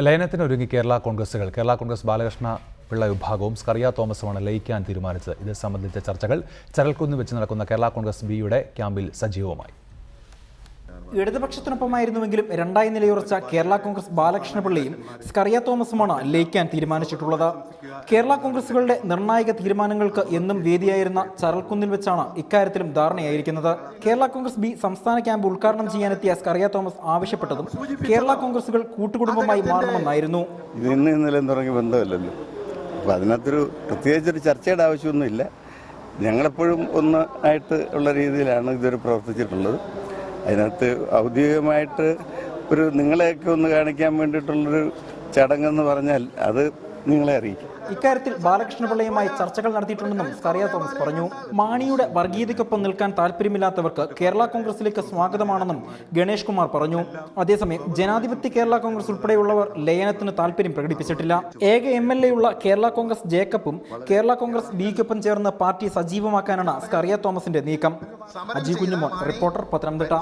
ലയനത്തിനൊരുങ്ങി കേരള കോൺഗ്രസ് ബാലകൃഷ്ണ പിള്ള വിഭാഗവും സ്കറിയ തോമസുമാണ് ലയിക്കാൻ തീരുമാനിച്ചത്. ഇത് സംബന്ധിച്ച ചർച്ചകൾ ചരൽക്കുന്ന് വെച്ച് നടക്കുന്ന കേരള കോൺഗ്രസ് ബിയുടെ ക്യാമ്പിൽ സജീവമായി. ഇടതുപക്ഷത്തിനൊപ്പമായിരുന്നുവെങ്കിലും രണ്ടായി നിലയുറച്ച കേരള കോൺഗ്രസ് ബാലകൃഷ്ണപിള്ളയും സ്കറിയ തോമസുമാണ് ലയിക്കാൻ തീരുമാനിച്ചിട്ടുള്ളത്. കേരള കോൺഗ്രസുകളുടെ നിർണായക തീരുമാനങ്ങൾക്ക് എന്നും വേദിയായിരുന്ന ചരൽക്കുന്നിൽ വെച്ചാണ് ഇക്കാര്യത്തിലും ധാരണയായിരിക്കുന്നത്. കേരള കോൺഗ്രസ് ബി സംസ്ഥാന ക്യാമ്പ് ഉദ്ഘാടനം ചെയ്യാനെത്തിയ സ്കറിയ തോമസ് ആവശ്യപ്പെട്ടതും കേരള കോൺഗ്രസുകൾ കൂട്ടുകുടുംബമായി മാറണമെന്നായിരുന്നു. ഇന്നലെ തുടങ്ങിയ ബന്ധമല്ലല്ലോ, അപ്പോൾ അതിനകത്തൊരു പ്രത്യേകിച്ചൊരു ചർച്ചയുടെ ആവശ്യമൊന്നുമില്ല. ഞങ്ങളെപ്പോഴും ഒന്നായിട്ട് ഉള്ള രീതിയിലാണ് ഇതുവരെ പ്രവർത്തിച്ചിട്ടുള്ളത്. അതിനകത്ത് ഔദ്യോഗികമായിട്ട് ഒരു നിങ്ങളെയൊക്കെ ഒന്ന് കാണിക്കാൻ വേണ്ടിയിട്ടുള്ളൊരു ചടങ്ങെന്ന് പറഞ്ഞാൽ അത് നിങ്ങളെ അറിയിക്കും. ഇക്കാര്യത്തിൽ ബാലകൃഷ്ണപിള്ളയുമായി ചർച്ചകൾ നടത്തിയിട്ടുണ്ടെന്നും സ്കറിയ തോമസ് പറഞ്ഞു. മാണിയുടെ വർഗീയതയ്ക്കൊപ്പം നിൽക്കാൻ താല്പര്യമില്ലാത്തവർക്ക് കേരള കോൺഗ്രസിലേക്ക് സ്വാഗതമാണെന്നും ഗണേഷ് കുമാർ പറഞ്ഞു. അതേസമയം ജനാധിപത്യ കേരള കോൺഗ്രസ് ഉൾപ്പെടെയുള്ളവർ ലയനത്തിന് താല്പര്യം പ്രകടിപ്പിച്ചിട്ടില്ല. ഏക MLA ഉള്ള കേരള കോൺഗ്രസ് ജേക്കബും കേരള കോൺഗ്രസ് ബിക്കൊപ്പം ചേർന്ന് പാർട്ടി സജീവമാക്കാനാണ് സ്കറിയ തോമസിന്റെ നീക്കം. അജി കുഞ്ഞുമോൻ, റിപ്പോർട്ടർ, പത്തനംതിട്ട.